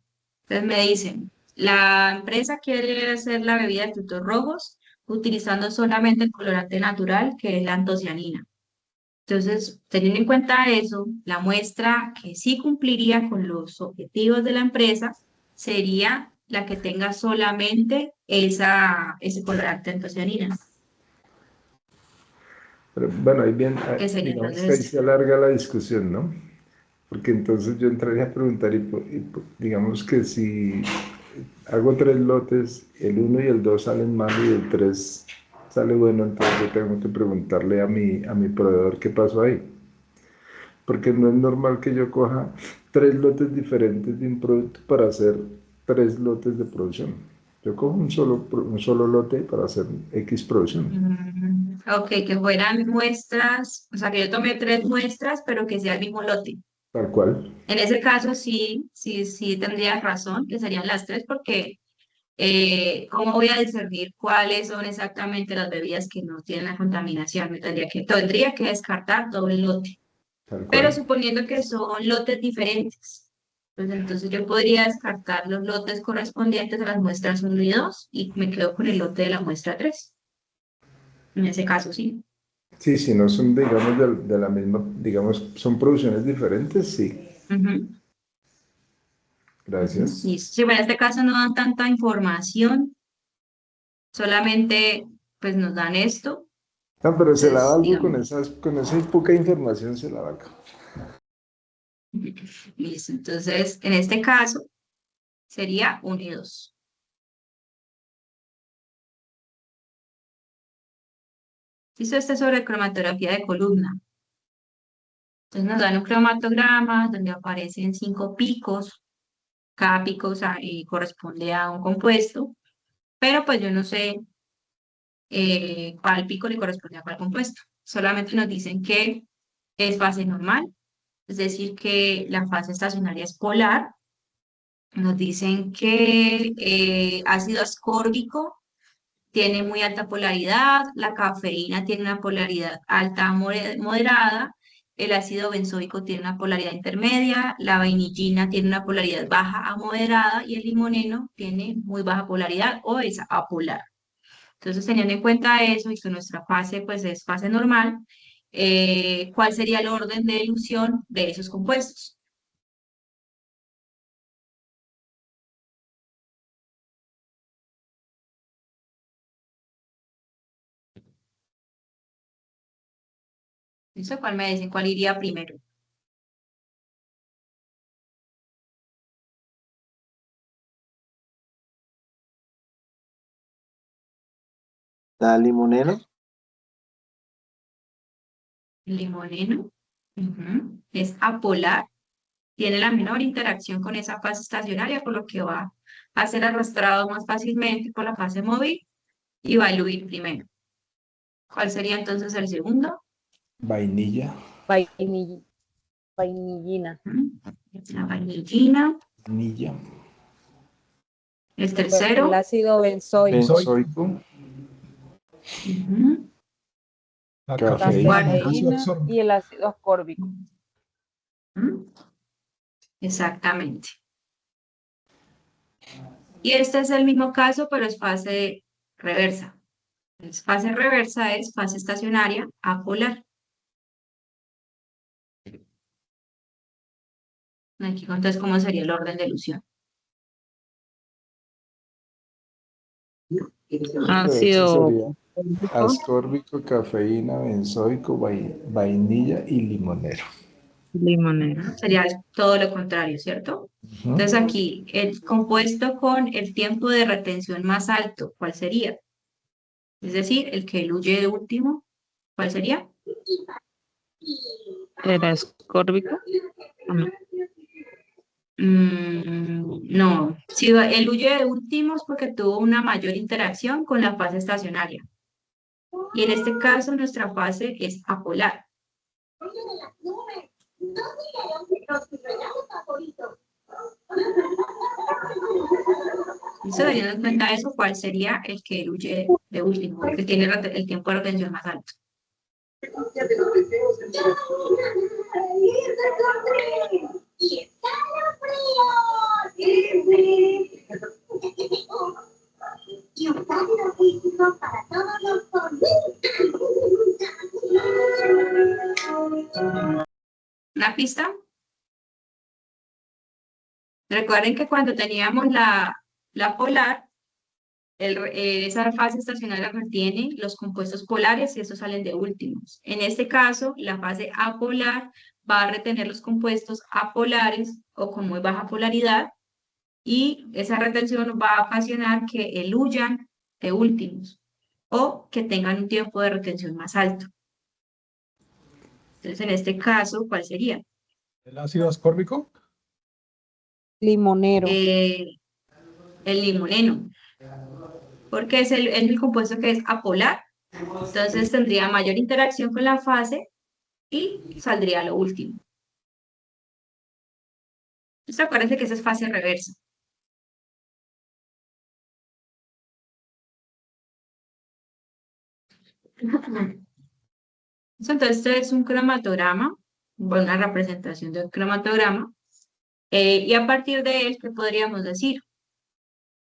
Entonces me dicen, la empresa quiere hacer la bebida de frutos rojos utilizando solamente el colorante natural, que es la antocianina. Entonces, teniendo en cuenta eso, la muestra que sí cumpliría con los objetivos de la empresa sería la que tenga solamente ese colorante antocianina, Pero bueno, ahí bien, que sería digamos que entonces ahí este. se alarga la discusión, ¿no? Porque entonces yo entraría a preguntar digamos que si hago tres lotes, el uno y el 2 salen mal y el 3 sale bueno, entonces yo tengo que preguntarle a mi proveedor qué pasó ahí. Porque no es normal que yo coja tres lotes diferentes de un producto para hacer tres lotes de producción. Yo cojo un solo lote para hacer X producción. Ok, que fueran muestras, o sea, que yo tomé 3 muestras, pero que sea el mismo lote. tal cual. En ese caso sí tendría razón, que serían las tres, porque ¿cómo voy a discernir cuáles son exactamente las bebidas que no tienen la contaminación? Tendría que descartar todo el lote, Tal pero cual. suponiendo que son lotes diferentes, pues entonces yo podría descartar los lotes correspondientes a las muestras 1 y 2 y me quedo con el lote de la muestra 3. En ese caso, sí. Sí, si no son, digamos, de la misma, digamos, son producciones diferentes, sí. Ujú, ujú. Gracias. Y si en este caso no dan tanta información, solamente pues nos dan esto, No, pero se lava entonces algo digamos, con esa poca información se lava algo. listo. Entonces, en este caso sería 1 y 2. Listo, este es sobre cromatografía de columna. Entonces nos dan un cromatograma donde aparecen 5 picos. Cada pico, o sea, corresponde a un compuesto, pero pues yo no sé cuál pico le corresponde a cuál compuesto. Solamente nos dicen que es fase normal, es decir, que la fase estacionaria es polar. Nos dicen que ácido ascórbico tiene muy alta polaridad, la cafeína tiene una polaridad alta a moderada, el ácido benzoico tiene una polaridad intermedia, la vainillina tiene una polaridad baja a moderada y el limoneno tiene muy baja polaridad o es apolar. Entonces, teniendo en cuenta eso y que nuestra fase pues es fase normal, ¿cuál sería el orden de dilución de esos compuestos? ¿Listo? ¿Cuál me dicen? ¿Cuál iría primero? ¿La limoneno? El limoneno. Ujú. Es apolar, tiene la menor interacción con esa fase estacionaria, por lo que va a ser arrastrado más fácilmente por la fase móvil y va a diluir primero. ¿Cuál sería entonces el segundo? Vainilla, Vainilla, vainillina. Ujú. La vanillina. vainilla, El El tercero. ácido benzoico, Benzoico, benzoico, Ujú. la El cafeína, cafeína, cuarto. ácido cafeína y ascórbico. el ácido ascórbico. Ujú. Exactamente. Y este es el mismo caso, pero es fase reversa. Fase reversa es fase estacionaria apolar. Aquí entonces, ¿cómo sería el orden de elusión? reversa Ácido sería ascórbico, cafeína, benzoico, vainilla y limonero. limonero. Sería todo lo contrario, ¿cierto? Entonces Ujú. aquí, el compuesto con el tiempo de retención más alto, ¿cuál sería? Es decir, el que eluye de último, ¿cuál sería? ¿Era ascórbico? ¿O no? No, si eluye de último es porque tuvo una mayor interacción con la fase estacionaria. Y en este caso, nuestra fase es apolar. ¿Listo? Teniendo en cuenta eso, ¿cuál sería el que eluye de último? El que tiene el tiempo de retención más alto. ¿Una pista? Recuerden que cuando teníamos la polar, esa fase estacionaria retiene los compuestos polares y esos salen de últimos. En este caso, la fase apolar va a retener los compuestos apolares o con muy baja polaridad y esa retención va a ocasionar que eluyan de últimos o que tengan un tiempo de retención más alto. Entonces, en este caso, ¿cuál sería? El ácido ascórbico, Limonero. Eh, el limoneno, porque es el compuesto que es apolar, entonces tendría mayor interacción con la fase y saldría lo último. Entonces acuérdense que esa es fase reversa. Entonces, este es un cromatograma, bueno, una representación de un cromatograma, y a partir de él, ¿qué podríamos decir?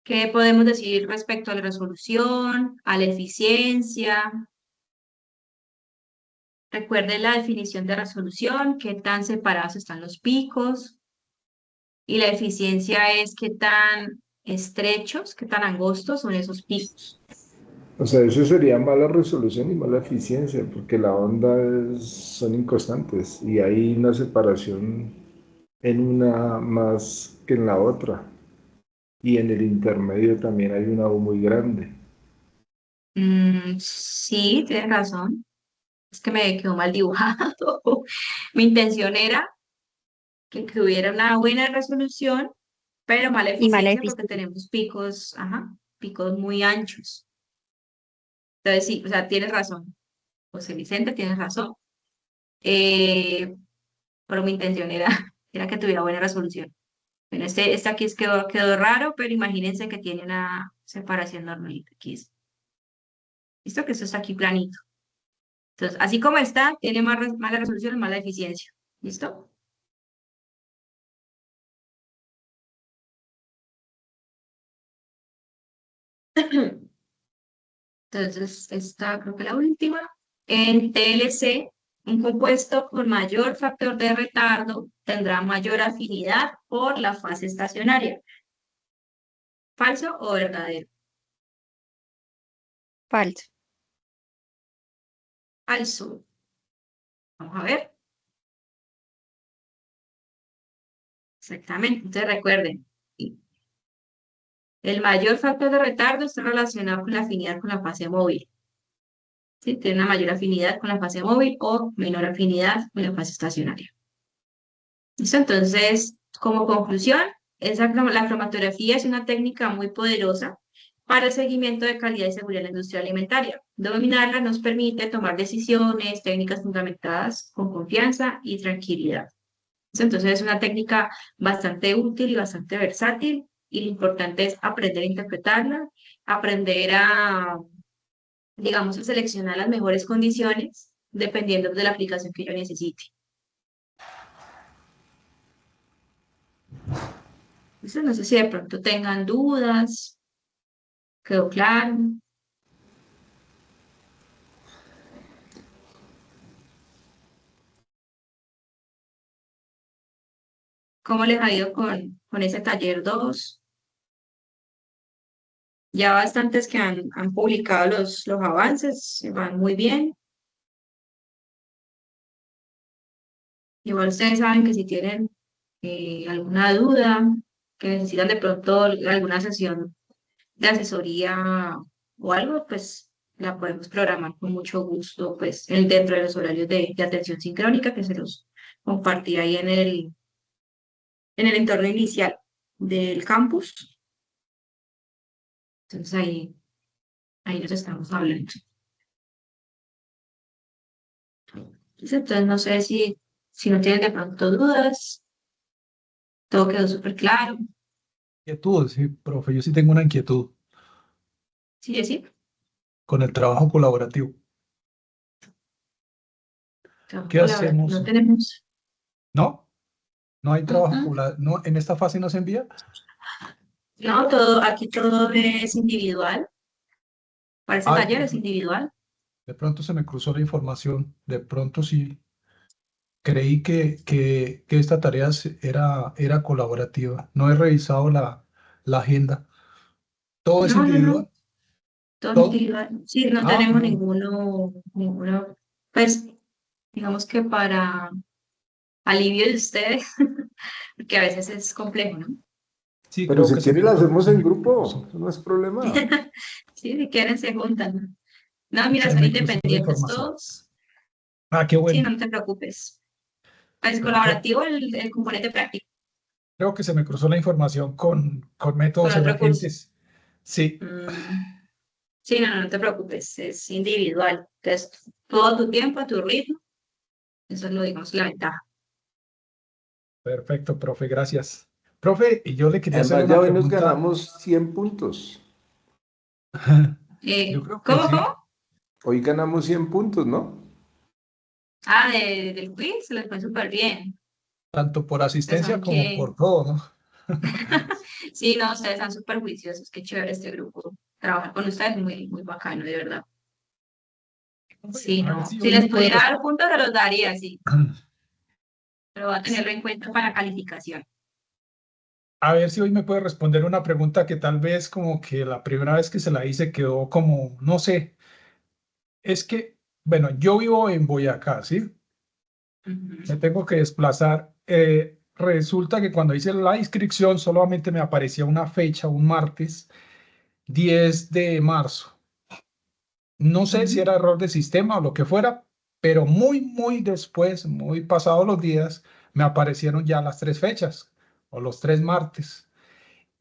¿Qué podemos decir respecto a la resolución, a la eficiencia? Recuerden la definición de resolución, qué tan separados están los picos, y la eficiencia es qué tan estrechos, qué tan angostos son esos picos. O sea, eso sería mala resolución y mala eficiencia, porque la onda son inconstantes y hay una separación en una más que en la otra. Y en el intermedio también hay una U muy grande. Sí, tienes razón. Es que me quedó mal dibujado. Mi intención era que hubiera una buena resolución, pero mala Y mala eficiencia porque eficiencia. tenemos picos, ajá, picos muy anchos. Entonces sí, o sea, tienes razón. José Vicente, tienes razón. Eh, pero mi intención era, era que tuviera buena resolución. Bueno, este aquí quedó raro, pero imagínense que tiene una separación normalita. Aquí es. Listo, que esto está aquí planito. Entonces, así como está, tiene mala resolución y mala eficiencia. ¿Listo? Entonces, esta creo que la última. En TLC, un compuesto con mayor factor de retardo tendrá mayor afinidad por la fase estacionaria. ¿Falso o verdadero? Falso. Falso. Vamos a ver. Exactamente. Entonces recuerden, el mayor factor de retardo está relacionado con la afinidad con la fase móvil. ¿Sí? Tiene una mayor afinidad con la fase móvil o menor afinidad con la fase estacionaria. ¿Listo? Entonces, como conclusión, la cromatografía es una técnica muy poderosa para el seguimiento de calidad y seguridad en la industria alimentaria. Dominarla nos permite tomar decisiones técnicas fundamentadas con confianza y tranquilidad. Entonces, es una técnica bastante útil y bastante versátil, y lo importante es aprender a interpretarla, aprender a, digamos, a seleccionar las mejores condiciones dependiendo de la aplicación que yo necesite. Entonces, no sé si de pronto tengan dudas. ¿Quedó claro? ¿Cómo les ha ido con ese taller 2? Ya bastantes que han publicado los avances, van muy bien. Igual ustedes saben que si tienen alguna duda, que necesitan de pronto alguna sesión de asesoría o algo, pues la podemos programar con mucho gusto, pues dentro de los horarios de atención sincrónica que se los compartí ahí en el entorno inicial del campus. Entonces ahí nos estamos hablando. Entonces no sé si no tienen de pronto dudas, todo quedó súper claro. Inquietud, sí, profe, yo sí tengo una inquietud Sí, sí, con el trabajo colaborativo. trabajo ¿Qué colaborativo hacemos? no tenemos. ¿No? ¿No hay Mm, trabajo mm. colaborativo? ¿No? ¿En esta fase no se envía? No, aquí todo es individual. Para ese Ay, taller es individual. de pronto se me cruzó la información. De pronto sí creí que esta tarea era colaborativa. No he revisado la agenda. ¿Todo es No, no, no, individual? todo es ¿Todo? individual. Sí, no Ah, tenemos no. ninguno, pues digamos que para alivio de ustedes, porque a veces es complejo, ¿no? Sí, Pero creo si que se quiere me, la hacemos se en me grupo, cruzó. eso no es problema. Sí, si quieren se juntan. No, mira, Se son me cruzó la independientes información. todos. Ah, qué Sí, bueno. no te preocupes. Es Bueno, colaborativo el componente práctico creo que se me cruzó la información con con métodos otro curso. emergentes. Sí, Mm, sí, no te preocupes, es individual. Entonces, todo tu tiempo, a tu ritmo, eso es lo digamos la ventaja. Perfecto, profe, gracias. Profe, y yo le quería hacer Además, ya una hoy nos pregunta. ganamos 100 puntos. Yo creo que ¿Cómo, sí, cómo? Hoy ganamos 100 puntos, ¿no? Ah, del quiz, se les fue súper bien. tanto por Ustedes asistencia son como que... por todo, ¿no? Sí, no, ustedes son súper juiciosos, qué chévere este grupo. Trabajar con ustedes es muy, muy bacano, de verdad. Profe, Sí, a ver no. si Si hoy les me puede pudiera responder. dar puntos, se los daría, sí. Pero va a tenerlo en cuenta para calificación. A ver si hoy me puede responder una pregunta que tal vez como que la primera vez que se la hice quedó como, no sé, es que, bueno, yo vivo en Boyacá, ¿sí? Me Ujú, tengo que desplazar. Resulta que cuando hice la inscripción solamente me aparecía una fecha, un martes 10 de marzo. No sé si ujú. era error de sistema o lo que fuera, pero muy, muy después, muy pasados los días, me aparecieron ya las tres fechas o los tres martes.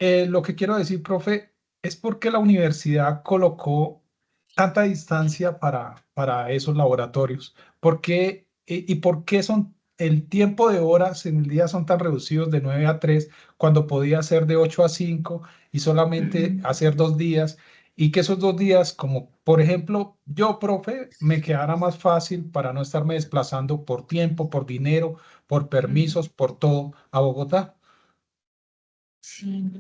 Lo que quiero decir, profe, es porque la universidad colocó tanta distancia para esos laboratorios. ¿Por qué, y por qué son el tiempo de horas en el día son tan reducidos de 9 a 3 cuando podía ser de 8 a 5 y solamente Ujú. hacer 2 días? Y que esos 2 días, como por ejemplo, yo, profe, me quedara más fácil para no estarme desplazando por tiempo, por dinero, por Ujú. permisos, por todo a Bogotá. Sí.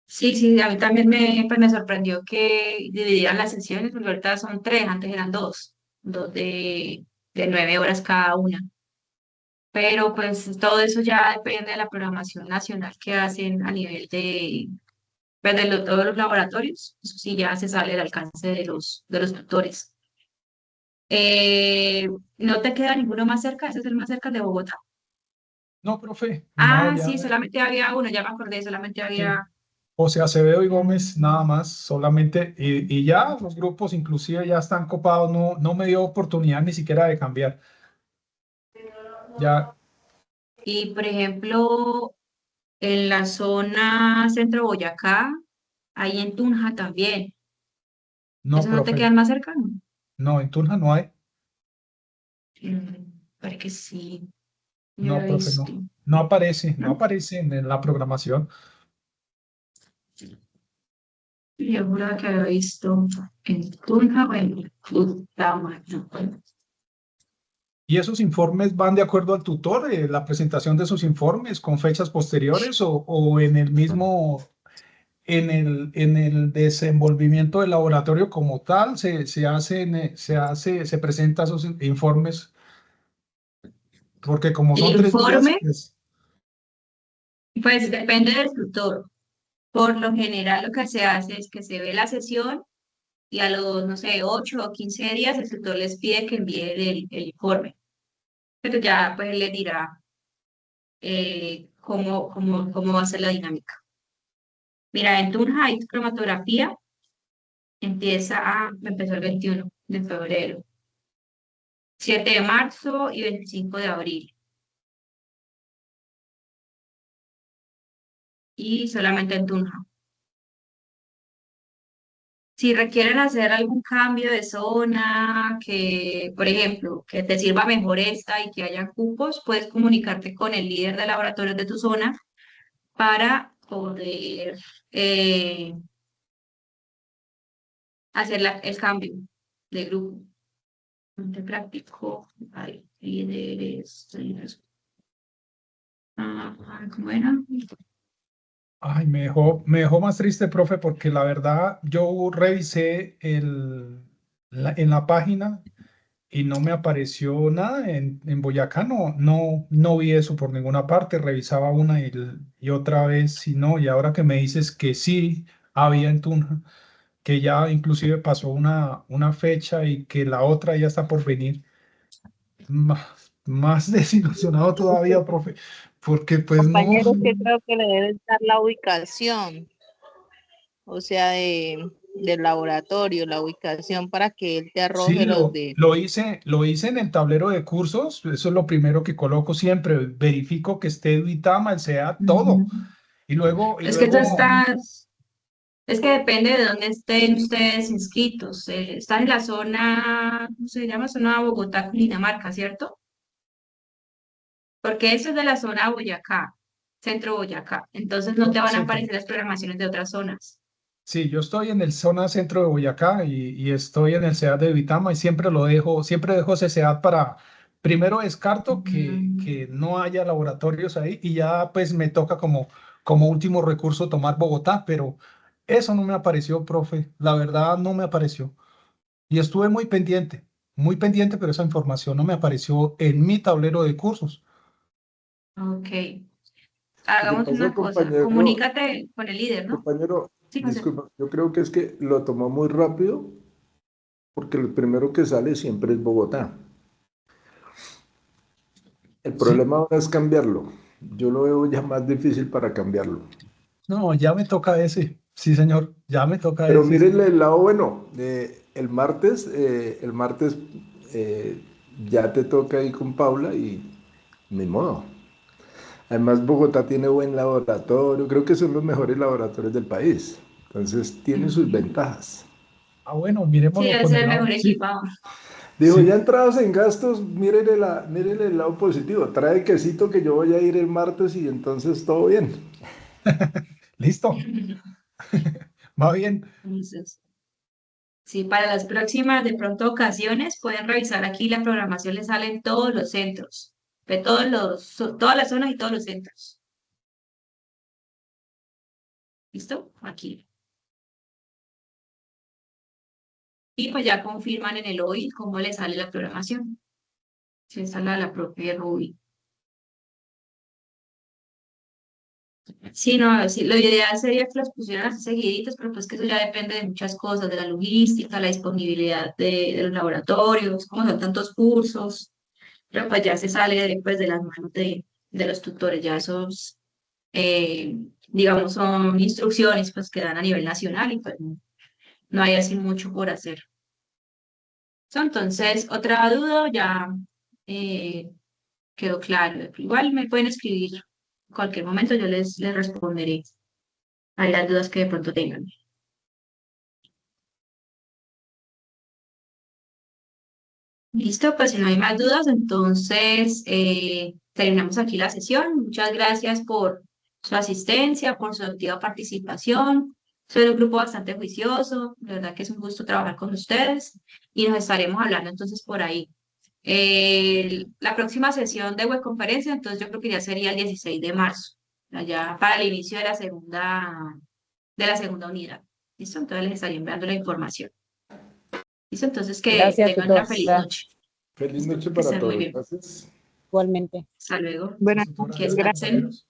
Sí, sí, a mí también pues me sorprendió que dividieran las sesiones, porque ahorita son tres, antes eran dos de 9 horas cada una. Pero pues todo eso ya depende de la programación nacional que hacen a nivel pues, todos los laboratorios. Eso sí ya se sale del alcance de los tutores. Eh, ¿No te queda ninguno más cerca? Ese es el más cerca de Bogotá. No, profe, no, Ah, ya. sí, solamente había uno, ya me acordé, solamente Sí. había... José Acevedo y Gómez, nada más, solamente, y ya los grupos inclusive ya están copados, no, no me dio oportunidad ni siquiera de cambiar. Ya, Y por ejemplo, en la zona centro Boyacá, ahí en Tunja también. no, ¿Eso no te profe, queda más cercano? no, en Tunja no hay, Parece que sí, yo lo no, he profe, visto. no, no aparece, no ¿No? aparece en la programación. Yo juraba que había visto en Tunja o en Utama. No. ¿Y esos informes van de acuerdo al tutor, la presentación de esos informes con fechas posteriores o en el mismo, en el desenvolvimiento del laboratorio como tal, se presentan esos informes? Porque como El son 3 días, informe, pues pues depende del tutor. Por lo general, lo que se hace es que se ve la sesión y a los, no sé, 8 o 15 días el tutor les pide que envíen el informe. Pero ya pues él les dirá cómo va a ser la dinámica. Mira, en Tunja hay cromatografía, empezó el 21 de febrero, 7 de marzo y 25 de abril. Y solamente en Tunja. Si requieren hacer algún cambio de zona, que, por ejemplo, que te sirva mejor esta y que hayan cupos, puedes comunicarte con el líder de laboratorio de tu zona para poder eh, hacer el cambio de grupo. Te practico, hay líderes, ¿cómo era? ay, me dejó más triste, profe, porque la verdad yo revisé en la página y no me apareció nada. En Boyacá no, no, no vi eso por ninguna parte. Revisaba una y otra vez y no. Y ahora que me dices que sí había en Tunja, que ya inclusive pasó una fecha y que la otra ya está por venir. Más desilusionado todavía, profe, porque pues no, Compañeros, que creo que le deben dar la ubicación, o sea, del laboratorio, la ubicación para que él te sí, arroje los de... lo hice en el tablero de cursos, eso es lo primero que coloco siempre, verifico que esté Duitama, el SEAT, todo, Ujú. y Es que tú luego, estás, es que depende de dónde estén ustedes inscritos. Están en la zona, ¿cómo se llama? Zona Bogotá, Cundinamarca, ¿cierto? porque eso es de la zona Boyacá, centro Boyacá. Entonces no te van a Centro. aparecer las programaciones de otras zonas. Sí, yo estoy en el zona centro de Boyacá y estoy en el CEAD de Vitama y siempre dejo ese CEAD para, primero descarto que no haya laboratorios ahí y ya pues me toca como último recurso tomar Bogotá, pero eso no me apareció, profe, la verdad no me apareció. Y estuve muy pendiente, pero esa información no me apareció en mi tablero de cursos. Ok. Lo que Hagamos pasa, una cosa, compañero, comunícate con el líder, ¿no? compañero, Sí, José. disculpa, yo creo que es que lo tomó muy rápido porque el primero que sale siempre es Bogotá. El Sí, problema ahora es cambiarlo. Yo lo veo ya más difícil para cambiarlo. no, ya me toca ese. Sí, señor, ya me toca Pero ese. mírenle el lado bueno. El martes ya te toca ir con Paula y ni modo. Además, Bogotá tiene buen laboratorio. Creo que son los mejores laboratorios del país. Entonces, tiene sus Ujú. ventajas. Ah, bueno, Sí, miremoslo debe con ser el el lado. mejor Sí, equipado. Digo, ya sí, entrados en gastos, mírenle el lado positivo. Trae quesito que yo voy a ir el martes y entonces todo bien. listo, va bien. Entonces, sí, para las próximas, de pronto, ocasiones, pueden revisar aquí la programación, les salen todos los centros, de todas las zonas y todos los centros. ¿Listo? Aquí. Y pues ya confirman en el OI cómo les sale la programación. Si está la propia Ruby. Sí, no, sí, lo ideal sería que los pusieran así seguiditos, pero pues que eso ya depende de muchas cosas, de la logística, la disponibilidad de los laboratorios, como son tantos cursos, pero pues ya se sale pues, de las manos de los tutores, ya esos, digamos, son instrucciones pues que dan a nivel nacional y pues no hay así mucho por hacer. Entonces, otra duda ya eh, quedó claro. Igual me pueden escribir en cualquier momento, yo les responderé a las dudas que de pronto tengan. Listo, pues si no hay más dudas, entonces terminamos aquí la sesión. Muchas gracias por su asistencia, por su activa participación. Soy un grupo bastante juicioso, de verdad que es un gusto trabajar con ustedes y nos estaremos hablando entonces por ahí. La próxima sesión de webconferencia, entonces yo creo que ya sería el 16 de marzo, allá para el inicio de la segunda unidad. ¿Listo? Entonces les estaré enviando la información. ¿Listo? Entonces que Gracias, tengan una feliz tutora. noche. Feliz ¿Listo? noche Que para estén muy todos. bien. Gracias. Igualmente. Hasta luego. Buenas Gracias, Que noches, gracias, gracias. descansen. compañeros.